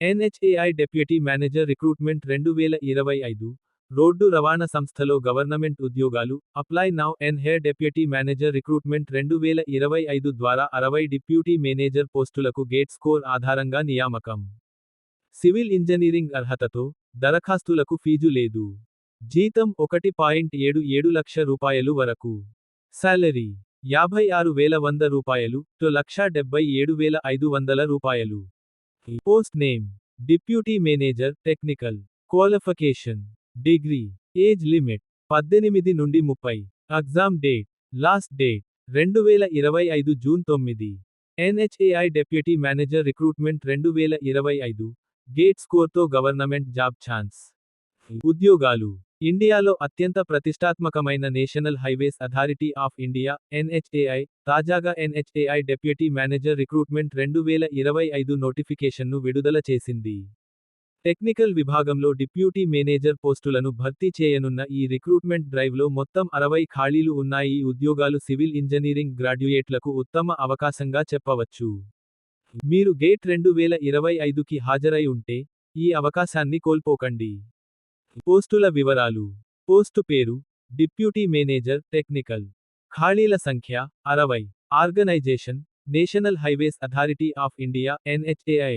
NHAI deputy manager recruitment 2025 రోడ్డు రవాణా సంస్థలో గవర్నమెంట్ ఉద్యోగాలు apply now NHAI deputy manager recruitment 2025 ద్వారా 60 డిప్యూటీ మేనేజర్ పోస్టులకు గేట్ స్కోర్ ఆధారంగా నియామకం. సివిల్ ఇంజనీరింగ్ అర్హతతో దరఖాస్తులకు ఫీజు లేదు. జీతం 1.77 లక్ష రూపాయలు వరకు. సాలరీ 56,100 రూపాయలు టు 1,77,500 రూపాయలు. Post name deputy manager technical. Qualification degree. Age limit 18 నుండి 30. Exam date last date 2025 June 9. NHAI deputy manager recruitment 2025 GATE స్కోర్తో గవర్నమెంట్ జాబ్ ఛాన్స్. ఉద్యోగాలు ఇండియాలో అత్యంత ప్రతిష్టాత్మకమైన National highways authority of India NHAI తాజాగా NHAI డెప్యూటీ మేనేజర్ రిక్రూట్మెంట్ 2025 నోటిఫికేషన్ను విడుదల చేసింది. టెక్నికల్ విభాగంలో డిప్యూటీ మేనేజర్ పోస్టులను భర్తీ చేయనున్న ఈ రిక్రూట్మెంట్ డ్రైవ్లో మొత్తం 60 ఖాళీలు ఉన్నాయి. ఈ ఉద్యోగాలు సివిల్ ఇంజనీరింగ్ గ్రాడ్యుయేట్లకు ఉత్తమ అవకాశంగా చెప్పవచ్చు. మీరు గేట్ 2025కి హాజరై ఉంటే ఈ అవకాశాన్ని కోల్పోకండి. పోస్టుల వివరాలు. పోస్టు పేరు డిప్యూటీ మేనేజర్ టెక్నికల్. ఖాళీల సంఖ్య 60. Organization national highways authority of India NHAI.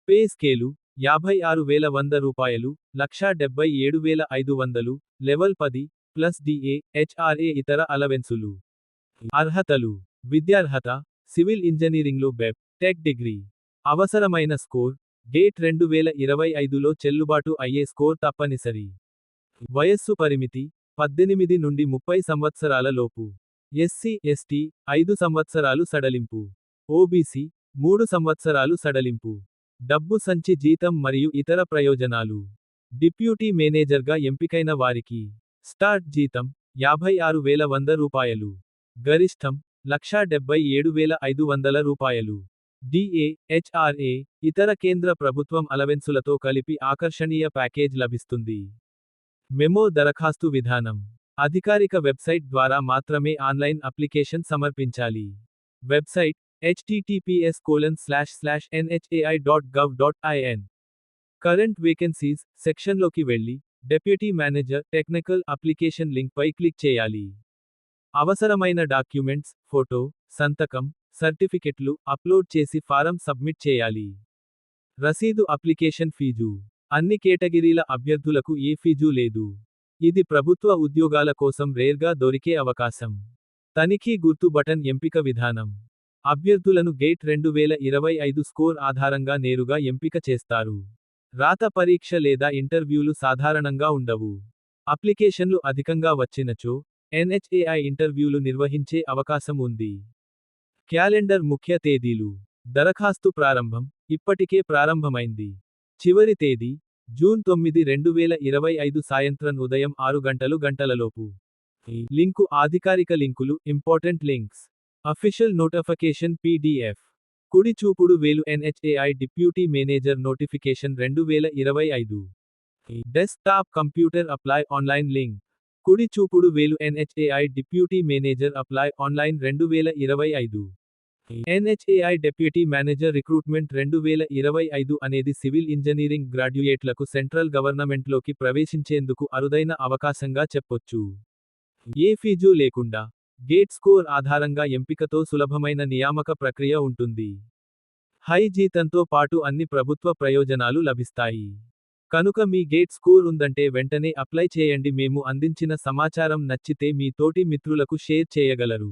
Pay scale 56,100 రూపాయలు 1,77,500 లెవెల్ 10 ప్లస్ DA HRA ఇతర అలవెన్సులు. అర్హతలు విద్యార్హత సివిల్ ఇంజనీరింగ్లో BEP టెక్ డిగ్రీ. అవసరమైన స్కోర్ గేట్ 2025లో చెల్లుబాటు అయ్యే స్కోర్ తప్పనిసరి. వయస్సు పరిమితి 18 నుండి 30 సంవత్సరాల లోపు. SC/ST 5 సంవత్సరాలు సడలింపు. OBC 3 సంవత్సరాలు సడలింపు. డబ్బు సంచి జీతం మరియు ఇతర ప్రయోజనాలు. డిప్యూటీ మేనేజర్గా ఎంపికైన వారికి స్టార్ట్ జీతం 56,100 రూపాయలు. గరిష్టం 1,77,500 రూపాయలు. DA HRA ఇతర కేంద్ర ప్రభుత్వం అలవెన్సులతో కలిపి ఆకర్షణీయ ప్యాకేజ్ లభిస్తుంది. మెమో దరఖాస్తు విధానం అధికారిక వెబ్సైట్ ద్వారా మాత్రమే ఆన్లైన్ అప్లికేషన్ సమర్పించాలి. Website https://nhai.gov.in. కరెంట్ వేకెన్సీస్ సెక్షన్లోకి వెళ్ళి డెప్యూటీ మేనేజర్ టెక్నికల్ అప్లికేషన్ లింక్పై క్లిక్ చేయాలి. అవసరమైన డాక్యుమెంట్స్ ఫోటో, సంతకం, సర్టిఫికెట్లు అప్లోడ్ చేసి ఫారం సబ్మిట్ చేయాలి. రసీదు అప్లికేషన్ ఫీజు అన్ని కేటగిరీల అభ్యర్థులకు ఏ ఫీజు లేదు. ఇది ప్రభుత్వ ఉద్యోగాల కోసం రేర్గా దొరికే అవకాశం. తనిఖీ గుర్తు బటన్ ఎంపిక విధానం అభ్యర్థులను గేట్ 2025 స్కోర్ ఆధారంగా నేరుగా ఎంపిక చేస్తారు. రాత పరీక్ష లేదా ఇంటర్వ్యూలు సాధారణంగా ఉండవు. అప్లికేషన్లు అధికంగా వచ్చినచో NHAI ఇంటర్వ్యూలు నిర్వహించే అవకాశం ఉంది. క్యాలెండర్ ముఖ్య తేదీలు. దరఖాస్తు ప్రారంభం ఇప్పటికే ప్రారంభమైంది. చివరి తేదీ జూన్ 9, 2025 సాయంత్రం ఉదయం 6 గంటలలోపు. లింకు అధికారిక లింకులు important links. Official notification PDF. కుడి చూపుడు వేలు NHAI deputy manager notification 2025. Desktop computer apply online link. కుడి చూపుడు వేలు NHAI deputy manager apply online 2025. NHAI deputy manager recruitment 2025 అనేది సివిల్ ఇంజనీరింగ్ గ్రాడ్యుయేట్లకు సెంట్రల్ గవర్నమెంట్లోకి ప్రవేశించేందుకు అరుదైన అవకాశంగా చెప్పొచ్చు. ఏ ఫీజు లేకుండా గేట్ స్కోర్ ఆధారంగా ఎంపికతో సులభమైన నియామక ప్రక్రియ ఉంటుంది. హై జీతంతో పాటు అన్ని ప్రభుత్వ ప్రయోజనాలు లభిస్తాయి. కనుక మీ గేట్ స్కోర్ ఉందంటే వెంటనే అప్లై చేయండి. మేము అందించిన సమాచారం నచ్చితే మీ తోటి మిత్రులకు షేర్ చేయగలరు.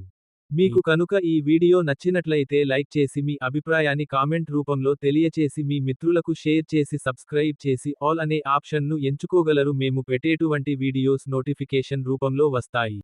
మీకు కనుక ఈ వీడియో నచ్చినట్లయితే లైక్ చేసి మీ అభిప్రాయాన్ని కామెంట్ రూపంలో తెలియచేసి మీ మిత్రులకు షేర్ చేసి సబ్స్క్రైబ్ చేసి ఆల్ అనే ఆప్షన్ను ఎంచుకోగలరు. మేము పెట్టేటువంటి వీడియోస్ నోటిఫికేషన్ రూపంలో వస్తాయి.